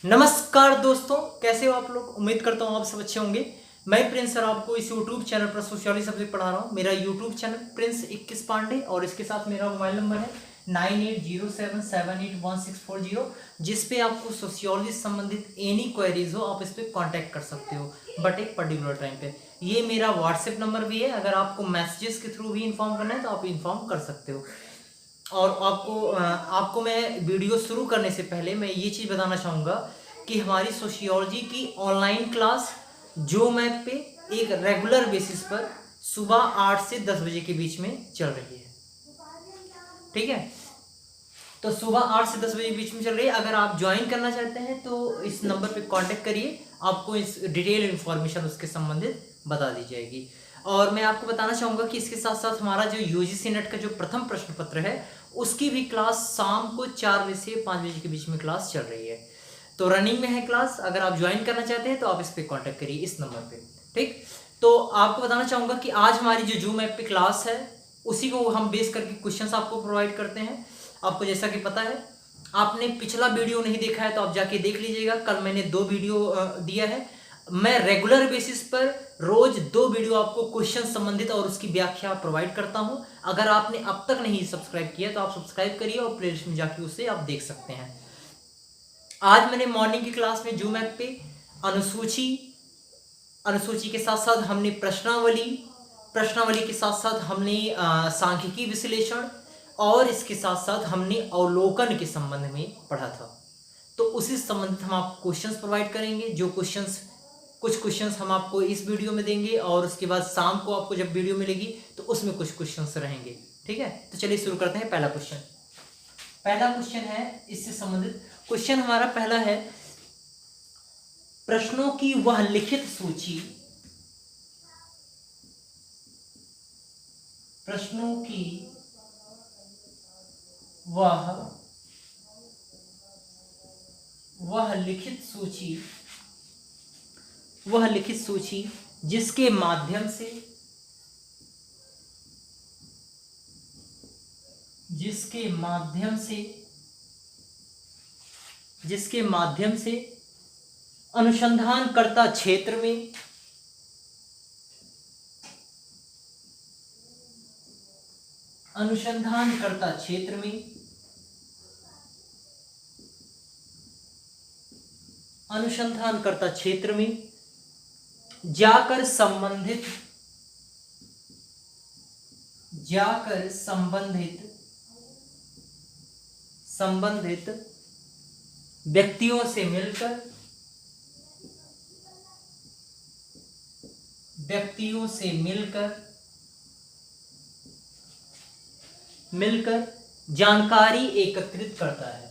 नमस्कार दोस्तों, कैसे हो आप लोग। उम्मीद करता हूँ आप सब अच्छे होंगे। मैं प्रिंस सर आपको इस यूट्यूब चैनल पर सोशियोलॉजी सब्जेक्ट पढ़ा रहा हूँ। मेरा यूट्यूब चैनल प्रिंस 21 पांडे और इसके साथ मेरा मोबाइल नंबर है 9807781640, जिस पे आपको सोशियोलॉजी से संबंधित एनी क्वेरीज हो आप इस पर कॉन्टैक्ट कर सकते हो, बट एक पर्टिकुलर टाइम पे। ये मेरा व्हाट्सएप नंबर भी है, अगर आपको मैसेजेस के थ्रू भी इन्फॉर्म करना है तो आप इन्फॉर्म कर सकते हो। और आपको मैं वीडियो शुरू करने से पहले मैं ये चीज़ बताना चाहूँगा कि हमारी सोशियोलॉजी की ऑनलाइन क्लास जो मैप पे एक रेगुलर बेसिस पर सुबह 8 से 10 बजे के बीच में चल रही है। ठीक है, तो सुबह 8 से 10 बजे के बीच में चल रही है। अगर आप ज्वाइन करना चाहते हैं तो इस नंबर पे कांटेक्ट करिए, आपको इस डिटेल इन्फॉर्मेशन उसके संबंधित बता दी जाएगी। और मैं आपको बताना चाहूँगा कि इसके साथ साथ हमारा जो यूजीसी नेट का जो प्रथम प्रश्न पत्र है उसकी भी क्लास शाम को 4 बजे से 5 बजे के बीच में क्लास चल रही है। तो रनिंग में है क्लास, अगर आप ज्वाइन करना चाहते हैं तो आप इस पर कॉन्टैक्ट करिए इस नंबर पे। ठीक, तो आपको बताना चाहूँगा कि आज हमारी जो जूम ऐप पे क्लास है उसी को हम बेस करके क्वेश्चंस आपको प्रोवाइड करते हैं। आपको जैसा कि पता है, आपने पिछला वीडियो नहीं देखा है तो आप जाके देख लीजिएगा। कल मैंने 2 वीडियो दिया है। मैं रेगुलर बेसिस पर रोज 2 वीडियो आपको क्वेश्चन संबंधित और उसकी व्याख्या प्रोवाइड करता हूं। अगर आपने अब तक नहीं सब्सक्राइब किया तो आप सब्सक्राइब करिए और प्लेलिस्ट में जाके उसे आप देख सकते हैं। आज मैंने मॉर्निंग की क्लास में जूम ऐप पे अनुसूची के साथ साथ हमने प्रश्नावली के साथ साथ हमने सांख्यिकी विश्लेषण और इसके साथ साथ हमने अवलोकन के संबंध में पढ़ा था। तो उसी संबंधित हम आपको क्वेश्चंस प्रोवाइड करेंगे। कुछ क्वेश्चंस हम आपको इस वीडियो में देंगे और उसके बाद शाम को आपको जब वीडियो मिलेगी तो उसमें कुछ क्वेश्चंस रहेंगे। ठीक है, तो चलिए शुरू करते हैं। पहला क्वेश्चन है इससे संबंधित। क्वेश्चन हमारा पहला है, प्रश्नों की वह लिखित सूची वह लिखित सूची जिसके माध्यम से अनुसंधानकर्ता क्षेत्र में जाकर संबंधित व्यक्तियों से मिलकर जानकारी एकत्रित करता है।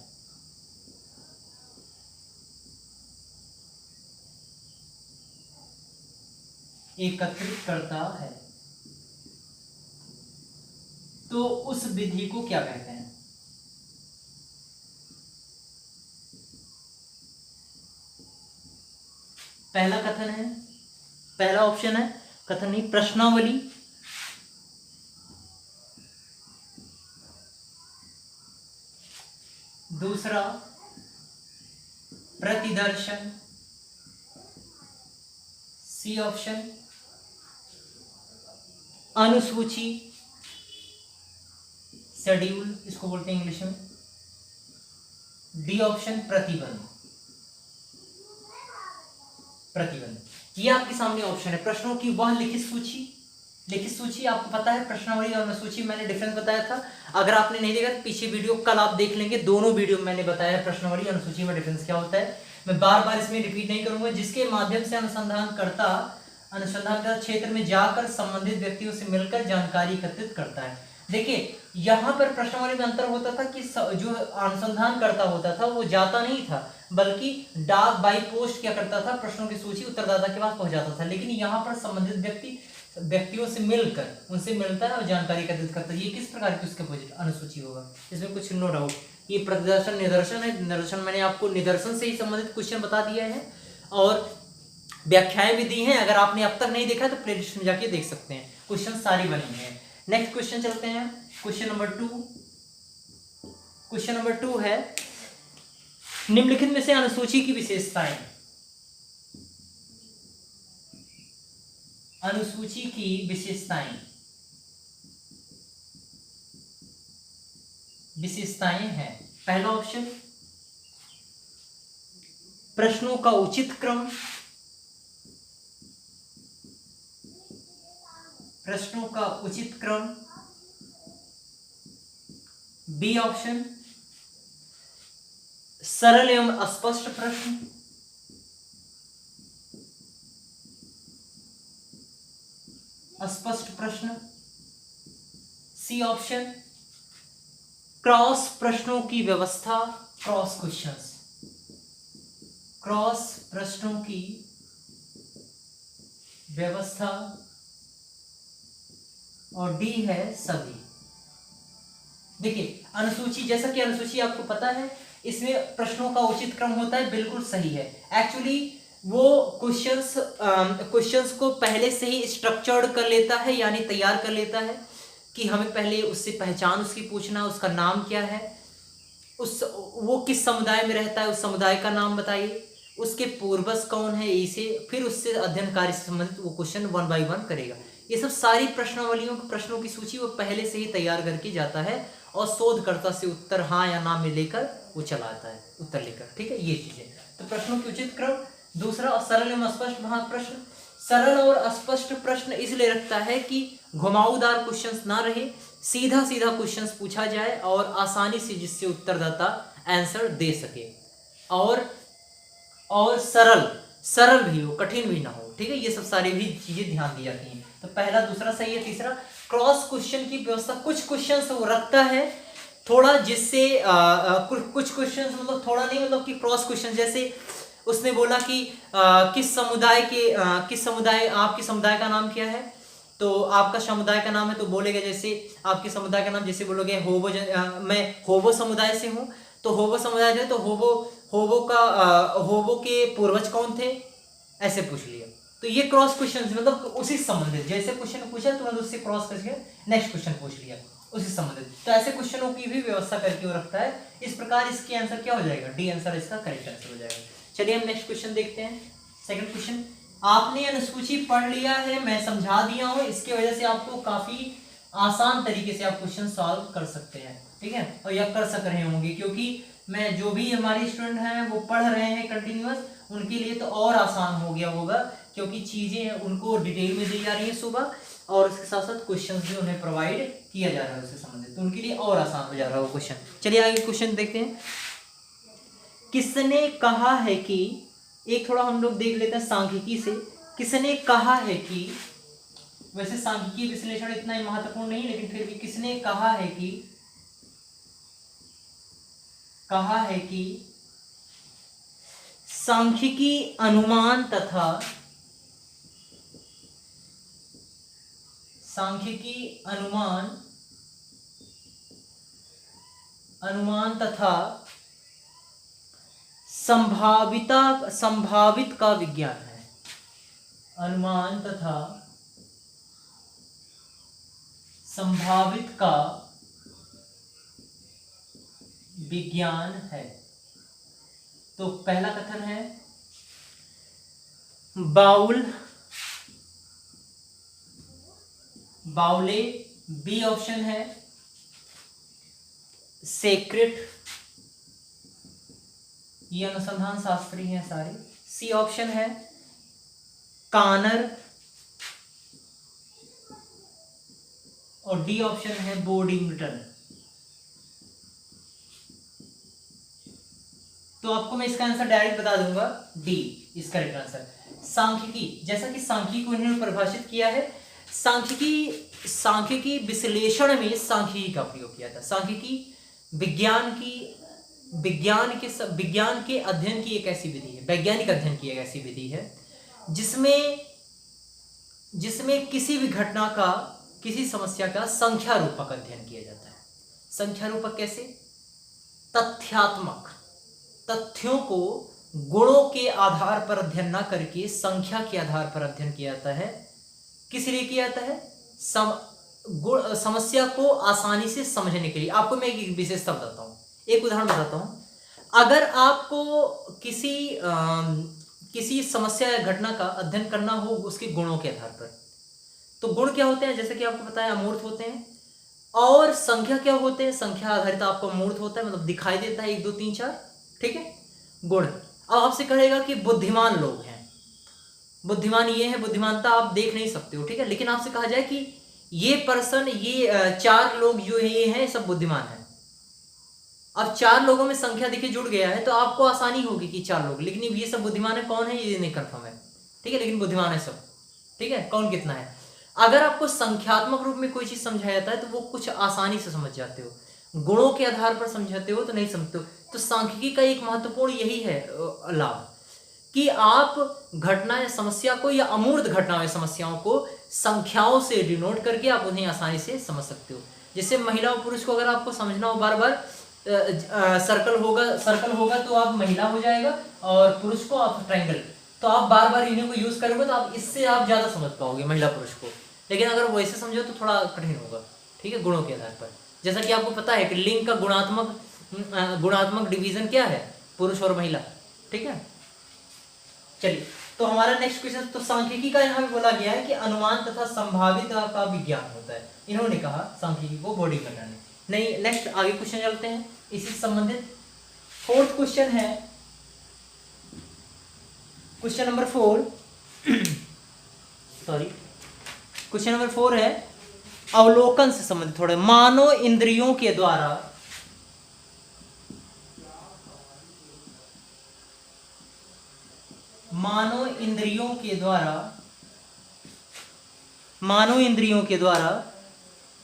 तो उस विधि को क्या कहते हैं? पहला ऑप्शन है कथन नहीं, प्रश्नावली। दूसरा प्रतिदर्शन, सी ऑप्शन। अनुसूची, शेड्यूल इसको बोलते हैं इंग्लिश में। डी ऑप्शन प्रतिबंध। ये आपके सामने ऑप्शन है। प्रश्नों की वह लिखित सूची आपको पता है, प्रश्नावली और अनुसूची मैंने डिफरेंस बताया था। अगर आपने नहीं देखा तो पीछे वीडियो कल आप देख लेंगे, दोनों वीडियो में मैंने बताया प्रश्नावली और अनुसूची में डिफरेंस क्या होता है। मैं बार बार इसमें रिपीट नहीं करूंगा। जिसके माध्यम से अनुसंधानकर्ता क्षेत्र में जाकर संबंधित व्यक्तियों से मिलकर जानकारी एकत्रित करता है। देखिए यहाँ पर प्रश्नावली में अंतर होता था कि जो अनुसंधान करता होता था वो जाता नहीं था, बल्कि डाक बाई पोस्ट क्या करता था, प्रश्नों की सूची उत्तरदाता के पास पहुंचाता था। लेकिन यहाँ पर संबंधित व्यक्तियों से मिलकर उनसे मिलता है और जानकारी एकत्रित करता है। ये किस प्रकार की उसके अपोजिट अनुसूची होगा, इसमें कुछ नो डाउट। ये प्रतिदर्शन निदर्शन है। निदर्शन मैंने आपको निदर्शन से ही संबंधित क्वेश्चन बता दिया है और व्याख्याएं भी दी हैं। अगर आपने अब तक नहीं देखा तो प्लेलिस्ट में जाके देख सकते हैं, क्वेश्चन सारी बनी है। नेक्स्ट क्वेश्चन चलते हैं। क्वेश्चन नंबर 2 है, निम्नलिखित में से अनुसूची की विशेषताएं, अनुसूची की विशेषताएं हैं। पहला ऑप्शन, प्रश्नों का उचित क्रम, प्रश्नों का उचित क्रम। बी ऑप्शन, सरल एवं स्पष्ट प्रश्न, स्पष्ट प्रश्न। सी ऑप्शन, क्रॉस प्रश्नों की व्यवस्था, क्रॉस क्वेश्चंस, क्रॉस प्रश्नों की व्यवस्था। और डी है सभी। देखिए अनुसूची, जैसा कि अनुसूची आपको पता है, इसमें प्रश्नों का उचित क्रम होता है, बिल्कुल सही है। एक्चुअली वो क्वेश्चंस को पहले से ही स्ट्रक्चर्ड कर लेता है, यानी तैयार कर लेता है कि हमें पहले उससे पहचान उसकी पूछना, उसका नाम क्या है, वो किस समुदाय में रहता है, उस समुदाय का नाम बताइए, उसके पूर्वज कौन है, इसे फिर उससे अध्ययन कार्य से संबंधित वो क्वेश्चन 1 बाय 1 करेगा। ये सब सारी प्रश्नों की सूची वो पहले से ही तैयार करके जाता है और शोधकर्ता से उत्तर हाँ या ना में लेकर वो चलाता है उत्तर लेकर। ठीक है, ये चीजें। तो प्रश्नों के उचित क्रम। दूसरा, सरल एवं स्पष्ट भाग प्रश्न। सरल और स्पष्ट प्रश्न इसलिए रखता है कि घुमावदार क्वेश्चंस ना रहे, सीधा सीधा क्वेश्चंस पूछा जाए और आसानी से जिससे उत्तरदाता आंसर दे सके, और सरल भी हो, कठिन भी ना हो। ठीक है, ये सब सारी भी चीजें ध्यान दी जाती हैं। तो पहला दूसरा सही है। तीसरा, क्रॉस क्वेश्चन की व्यवस्था। कुछ क्वेश्चंस वो रखता है थोड़ा, जिससे कुछ क्वेश्चंस मतलब थोड़ा नहीं, मतलब कि क्रॉस क्वेश्चन, जैसे उसने बोला कि किस समुदाय आपके समुदाय का नाम क्या है, तो आपका समुदाय का नाम है, तो बोलेगा जैसे आपके समुदाय का नाम, जैसे बोलोगे होबो, मैं होबो समुदाय से हूँ, तो होबो समुदाय से, तो होबो के पूर्वज कौन थे, ऐसे पूछ लिया। तो ये क्रॉस क्वेश्चन, मतलब उसी संबंधित, जैसे क्वेश्चन पूछा तुरंत उससे क्रॉस करके नेक्स्ट क्वेश्चन पूछ लिया उसी संबंधित। तो ऐसे क्वेश्चनों की भी व्यवस्था करके वो रखता है। इस प्रकार इसके आंसर क्या हो जाएगा, डी आंसर इसका करेक्ट आंसर हो जाएगा। चलिए हम नेक्स्ट क्वेश्चन देखते हैं। सेकंड क्वेश्चन, आपने अनुसूची पढ़ लिया है, मैं समझा दिया हूं, इसके वजह से आपको काफी आसान तरीके से आप क्वेश्चन सॉल्व कर सकते हैं। ठीक है, और यह कर सक रहे होंगे, क्योंकि मैं जो भी हमारे स्टूडेंट हैं वो पढ़ रहे हैं कंटिन्यूअस, उनके लिए तो और आसान हो गया होगा, क्योंकि चीजें उनको डिटेल में दी जा रही है सुबह, और उसके साथ साथ क्वेश्चंस भी उन्हें प्रोवाइड किया जा रहा है उससे संबंधित, तो उनके लिए और आसान हो जा रहा है वो क्वेश्चन। चलिए आगे क्वेश्चन देखते हैं। किसने कहा है कि, एक थोड़ा हम लोग देख लेते हैं सांख्यिकी से, किसने कहा है कि, वैसे सांख्यिकी विश्लेषण इतना महत्वपूर्ण नहीं, लेकिन फिर भी किसने कहा है कि सांख्यिकी अनुमान तथा संभावित का विज्ञान है। अनुमान तथा संभावित का विज्ञान है। तो पहला कथन है बाउले। बी ऑप्शन है सेक्रेट, ये अनुसंधान शास्त्री हैं सारे। सी ऑप्शन है कानर, और डी ऑप्शन है बोर्डिंगटन। तो आपको मैं इसका आंसर डायरेक्ट बता दूंगा, डी इसका करेक्ट आंसर। सांख्यिकी, जैसा कि सांख्यिकी को इन्होंने परिभाषित किया है, सांख्यिकी विश्लेषण में सांख्यिकी का प्रयोग किया था। सांख्यिकी विज्ञान के अध्ययन की एक ऐसी विधि है, वैज्ञानिक अध्ययन की एक ऐसी विधि है जिसमें किसी भी घटना का, किसी समस्या का संख्या रूपक अध्ययन किया जाता है। संख्या रूपक कैसे? तथ्यात्मक, तथ्यों को गुणों के आधार पर अध्ययन न करके संख्या के आधार पर अध्ययन किया जाता है। किस लिए किया जाता है? समस्या को आसानी से समझने के लिए। आपको मैं एक विशेषता बताता हूं, एक उदाहरण बताता हूं। अगर आपको किसी समस्या या घटना का अध्ययन करना हो उसके गुणों के आधार पर, तो गुण क्या होते हैं, जैसे कि आपको पता है अमूर्त होते हैं, और संख्या क्या होते हैं, संख्या आधारित आपको अमूर्त होता है, मतलब दिखाई देता है 1 2 3 4, ठीक है, गुण। अब आपसे कहेगा कि बुद्धिमान लोग हैं, बुद्धिमान ये है, बुद्धिमानता आप देख नहीं सकते हो, ठीक है, लेकिन आपसे कहा जाए कि ये पर्सन, ये 4 लोग जो है ये हैं सब बुद्धिमान हैं। अब 4 लोगों में संख्या देखिए जुड़ गया है तो आपको आसानी होगी कि 4 लोग, लेकिन ये सब बुद्धिमान है, कौन है ये नहीं कंफर्म है, ठीक है, लेकिन बुद्धिमान है सब, ठीक है, कौन कितना है। अगर आपको संख्यात्मक रूप में कोई चीज समझाया जाता है तो वो कुछ आसानी से समझ जाते हो, गुणों के आधार पर समझाते हो तो नहीं समझते हो। तो सांख्यिकी का एक महत्वपूर्ण यही है लाभ कि आप घटना या समस्या को या अमूर्त घटनाओं या समस्याओं को संख्याओं से डिनोट करके आप उन्हें आसानी से समझ सकते हो। जैसे महिला और पुरुष को अगर आपको समझना हो बार बार, सर्कल होगा तो आप महिला हो जाएगा, और पुरुष को आप ट्रायंगल, तो आप बार बार इन्हीं को यूज करोगे तो आप इससे आप ज्यादा समझ पाओगे महिला पुरुष को। लेकिन अगर वैसे समझो तो थोड़ा कठिन होगा, ठीक है, गुणों के आधार पर। जैसा कि आपको पता है कि लिंग का गुणात्मक डिवीजन क्या है, पुरुष और महिला, ठीक है। चलिए, तो हमारा नेक्स्ट क्वेश्चन, तो सांख्यिकी का यहाँ पे बोला गया है कि अनुमान तथा संभावित का विज्ञान होता है, इन्होंने कहा सांख्यिकी को बॉडी बनाने। नहीं, नेक्स्ट आगे क्वेश्चन चलते हैं इसी से संबंधित। 4th क्वेश्चन है, question number 4 sorry, question number 4 है अवलोकन से संबंधित, थोड़े मानव इंद्रियों के द्वारा मानव इंद्रियों के द्वारा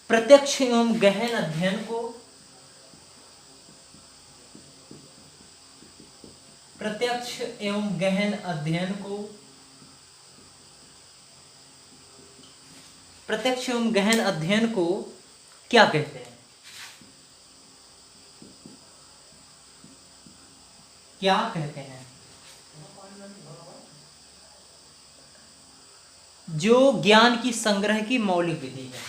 प्रत्यक्ष एवं गहन अध्ययन को क्या कहते हैं? जो ज्ञान की संग्रह की मौलिक विधि है,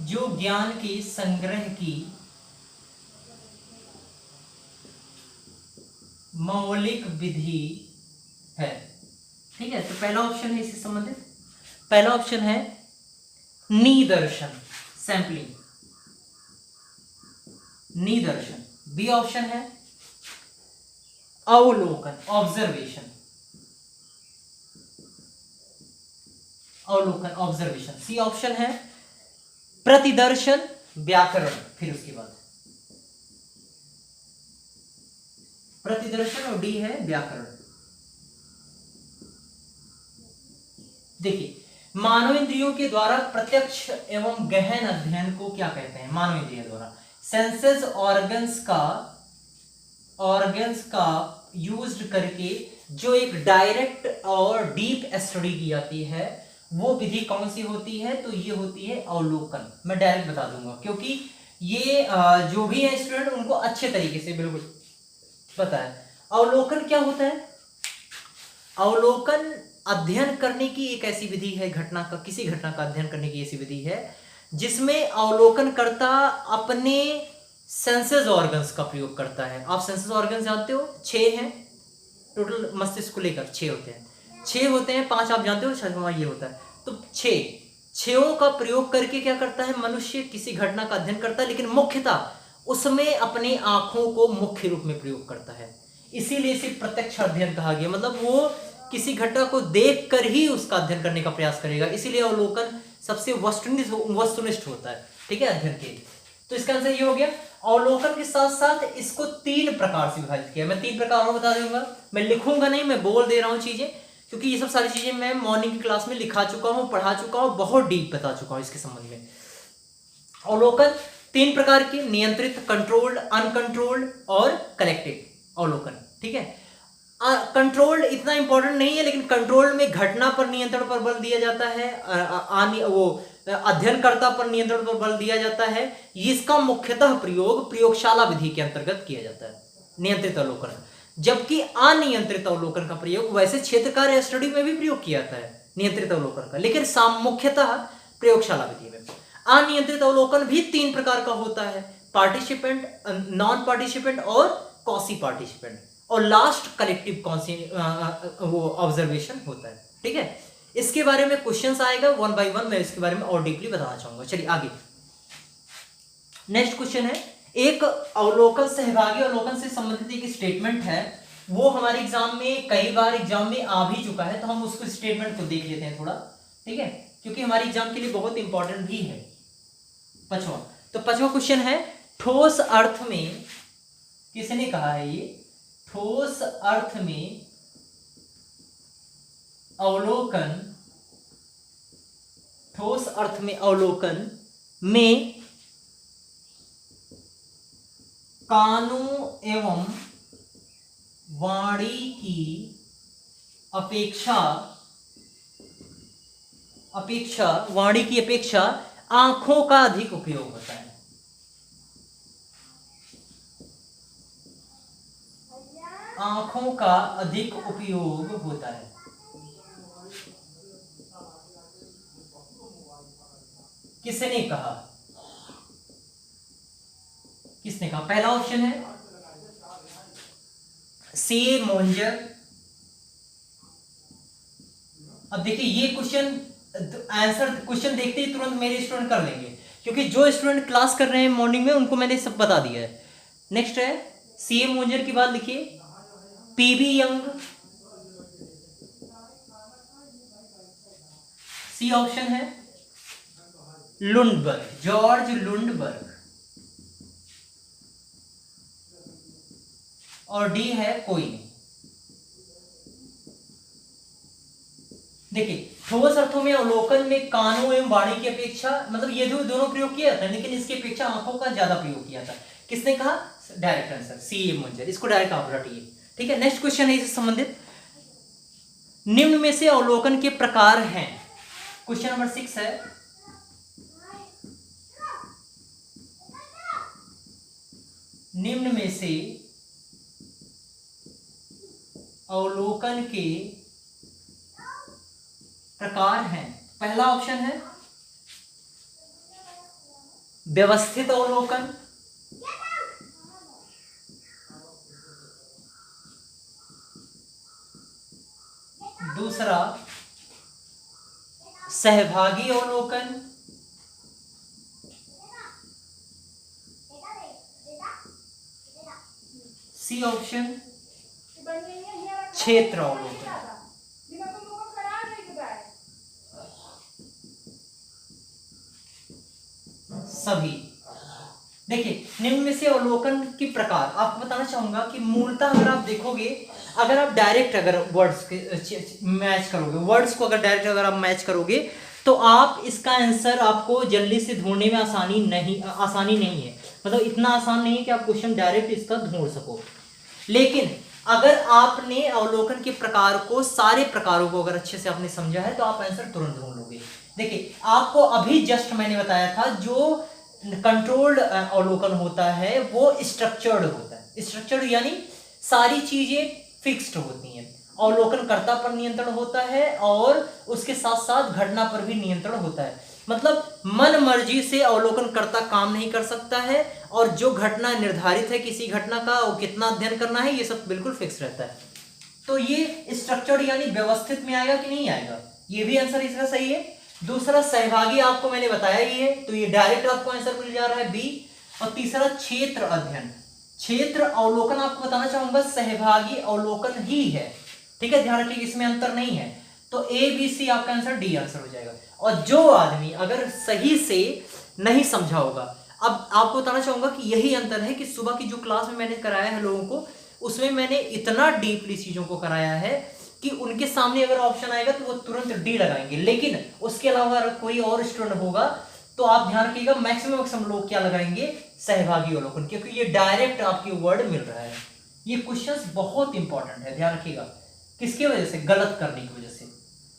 जो ज्ञान की संग्रह की मौलिक विधि है, ठीक है। तो पहला ऑप्शन है इससे संबंधित, पहला ऑप्शन है निदर्शन, सैंपलिंग, निदर्शन। बी ऑप्शन है अवलोकन, ऑब्जर्वेशन, सी ऑप्शन है प्रतिदर्शन, व्याकरण, फिर उसके बाद प्रतिदर्शन, और डी है व्याकरण। देखिए, मानव इंद्रियों के द्वारा प्रत्यक्ष एवं गहन अध्ययन को क्या कहते हैं? मानव इंद्रियों द्वारा सेंसेस ऑर्गन्स का यूज्ड करके जो एक डायरेक्ट और डीप स्टडी की जाती है वो विधि कौन सी होती है? तो ये होती है अवलोकन। मैं डायरेक्ट बता दूंगा क्योंकि ये जो भी है स्टूडेंट उनको अच्छे तरीके से बिल्कुल पता है। अवलोकन क्या होता है? अवलोकन अध्ययन करने की एक ऐसी विधि है, घटना का, किसी घटना का अध्ययन करने की ऐसी विधि है जिसमें अवलोकनकर्ता अपने सेंसेस ऑर्गन्स का प्रयोग करता है। आप सेंसेस ऑर्गन्स जानते हो, 6 हैं टोटल, मस्तिष्क को लेकर 6 होते हैं, 6 होते हैं, 5 आप जानते हो, 6वां ये होता है। तो 6 का प्रयोग करके क्या करता है मनुष्य? किसी घटना का अध्ययन करता है, लेकिन मुख्यतः उसमें अपनी आंखों को मुख्य रूप में प्रयोग करता है। इसीलिए इसे प्रत्यक्ष अध्ययन कहा गया, मतलब वो किसी घटना को देख कर ही उसका अध्ययन करने का प्रयास करेगा। इसीलिए अवलोकन सबसे वस्तुनिष्ठ होता है, ठीक है, अध्ययन के। तो इसका आंसर ये हो गया। अवलोकन के साथ साथ इसको 3 प्रकार से विभाजित किया। मैं 3 प्रकार और बता दूंगा, मैं लिखूंगा नहीं, मैं बोल दे रहा हूं चीजें, क्योंकि ये सब सारी चीजें मैं मॉर्निंग की क्लास में लिखा चुका हूं, पढ़ा चुका हूं, बहुत डीप बता चुका हूं इसके संबंध में। अवलोकन 3 प्रकार के, नियंत्रित, कंट्रोल्ड, अनकंट्रोल्ड और कलेक्टिव अवलोकन, ठीक है। कंट्रोल्ड इतना इंपॉर्टेंट नहीं है, लेकिन कंट्रोल्ड में घटना पर नियंत्रण पर बल दिया जाता है, अध्ययनकर्ता पर नियंत्रण पर बल दिया जाता है। इसका मुख्यतः प्रयोग प्रयोगशाला विधि के अंतर्गत किया जाता है, नियंत्रित अवलोकन। जबकि अनियंत्रित अवलोकन का प्रयोग वैसे क्षेत्र कार्य स्टडी में भी प्रयोग किया जाता है नियंत्रित अवलोकन का, लेकिन मुख्यतः प्रयोगशाला विधि में। अनियंत्रित अवलोकन भी 3 प्रकार का होता है, पार्टिसिपेंट, नॉन पार्टिसिपेंट और क्वासी पार्टिसिपेंट, और लास्ट कलेक्टिव वो ऑब्जर्वेशन होता है। ठीक है, इसके बारे में क्वेश्चंस आएगा 1 बाय 1, मैं इसके बारे में और डीपली बताना चाहूंगा। चलिए आगे, नेक्स्ट क्वेश्चन है, एक अवलोकन सहभागी अवलोकन से संबंधित एक स्टेटमेंट है, वो हमारे एग्जाम में कई बार एग्जाम में आ भी चुका है, तो हम उसको स्टेटमेंट को देख लेते हैं थोड़ा। ठीक है, क्योंकि हमारे एग्जाम के लिए बहुत इंपॉर्टेंट भी है। पांचवा, तो पांचवा क्वेश्चन है, ठोस अर्थ में, किसने कहा है ये, ठोस अर्थ में अवलोकन, ठोस अर्थ में अवलोकन में कानों एवं वाणी की वाणी की अपेक्षा आंखों का अधिक उपयोग होता है। आंखों का अधिक उपयोग होता है। किसने कहा, किसने कहा? पहला ऑप्शन है सी मोंजर। अब देखिए ये क्वेश्चन आंसर, क्वेश्चन देखते ही तुरंत मेरे स्टूडेंट कर लेंगे, क्योंकि जो स्टूडेंट क्लास कर रहे हैं मॉर्निंग में उनको मैंने सब बता दिया है। नेक्स्ट है सी मोंजर, की बात लिखिए, पीबी यंग, सी ऑप्शन है लुंडबर्ग, जॉर्ज लुंडबर्ग, और डी है कोई नहीं। देखिए ठोस अर्थों में अवलोकन में कानों एवं वाणी की अपेक्षा, मतलब ये दोनों प्रयोग किया था, लेकिन इसकी अपेक्षा आंखों का ज्यादा प्रयोग किया था। किसने कहा? डायरेक्ट आंसर सी मुंजर, इसको डायरेक्ट आप रटिए। ठीक है, नेक्स्ट क्वेश्चन है इससे संबंधित, निम्न में से अवलोकन के प्रकार हैं। क्वेश्चन नंबर 6 है, निम्न में से अवलोकन के प्रकार हैं। पहला ऑप्शन है व्यवस्थित अवलोकन, दूसरा सहभागी अवलोकन, सी ऑप्शन क्षेत्र अवलोकन। सभी। देखिए निम्न में से अवलोकन के प्रकार आपको बताना चाहूंगा कि मूलतः अगर आप देखोगे, अगर आप डायरेक्ट अगर वर्ड्स के मैच करोगे, वर्ड्स को अगर डायरेक्ट अगर आप मैच करोगे तो आप इसका आंसर आपको जल्दी से ढूंढने में आसानी नहीं है, मतलब इतना आसान नहीं है कि आप क्वेश्चन डायरेक्ट इसका ढूंढ सको। लेकिन अगर आपने अवलोकन के प्रकार को, सारे प्रकारों को अगर अच्छे से आपने समझा है तो आप आंसर तुरंत ढूंढ लोगे। देखिए आपको अभी जस्ट मैंने बताया था, जो कंट्रोल्ड अवलोकन होता है वो स्ट्रक्चर्ड होता है। स्ट्रक्चर्ड यानी सारी चीजें फिक्स्ड होती हैं, अवलोकनकर्ता पर नियंत्रण होता है और उसके साथ साथ घटना पर भी नियंत्रण होता है। मतलब मन मर्जी से अवलोकनकर्ता काम नहीं कर सकता है, और जो घटना निर्धारित है किसी घटना का, वो कितना अध्ययन करना है, ये सब बिल्कुल फिक्स रहता है। तो ये स्ट्रक्चर्ड यानी व्यवस्थित में आएगा कि नहीं आएगा? ये भी आंसर इसका सही है। दूसरा सहभागी आपको मैंने बताया ही है, तो ये डायरेक्ट आपको आंसर मिल जा रहा है बी। और तीसरा क्षेत्र अध्ययन, क्षेत्र अवलोकन आपको बताना चाहूंगा सहभागी अवलोकन ही है। ठीक है, ध्यान रखिए इसमें अंतर नहीं है। तो ए बी सी आपका आंसर डी आंसर हो जाएगा। और जो आदमी अगर सही से नहीं समझा होगा, अब आपको बताना चाहूंगा कि यही अंतर है कि सुबह की जो क्लास में मैंने कराया है लोगों को, उसमें मैंने इतना डीपली चीजों को कराया है कि उनके सामने अगर ऑप्शन आएगा तो वो तुरंत डी लगाएंगे। लेकिन उसके अलावा अगर कोई और स्टूडेंट होगा तो आप ध्यान रखिएगा मैक्सिमम लोग क्या लगाएंगे? सहभागी अवलोकन, क्योंकि ये डायरेक्ट आपकी वर्ड मिल रहा है। ये क्वेश्चंस बहुत इंपॉर्टेंट है, ध्यान रखिएगा। किसकी वजह से? गलत करने की वजह से।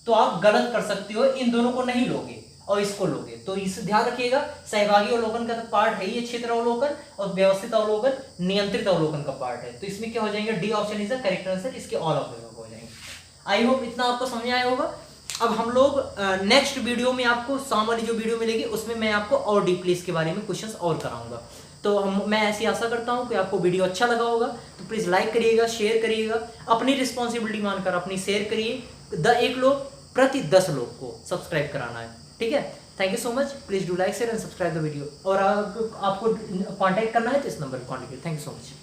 तो आप गलत कर सकते हो, इन दोनों को नहीं लोगे और इसको लोगे, तो इस ध्यान रखिएगा। सहभागी अवलोकन का पार्ट है ये क्षेत्र अवलोकन, और व्यवस्थित अवलोकन नियंत्रित अवलोकन का पार्ट है। तो इसमें क्या हो जाएंगे? D option is the correct answer, इसके ऑल ऑफ हो जाएंगे। आई होप इतना आपको समझ आया होगा। अब हम लोग नेक्स्ट वीडियो में आपको शाम वाली जो वीडियो मिलेगी उसमें मैं आपको और डीपली इसके बारे में क्वेश्चंस और कराऊंगा। तो मैं ऐसी आशा करता हूं कि आपको वीडियो अच्छा लगा होगा, तो प्लीज़ लाइक करिएगा, शेयर करिएगा, अपनी रिस्पॉन्सिबिलिटी मानकर अपनी शेयर करिए। एक लोग प्रति 10 लोग को सब्सक्राइब कराना है, ठीक है। Thank you so much, please do like share and subscribe the video. और आपको कॉन्टैक्ट करना है तो इस नंबर पर कॉन्टैक्ट करिए। Thank you so much.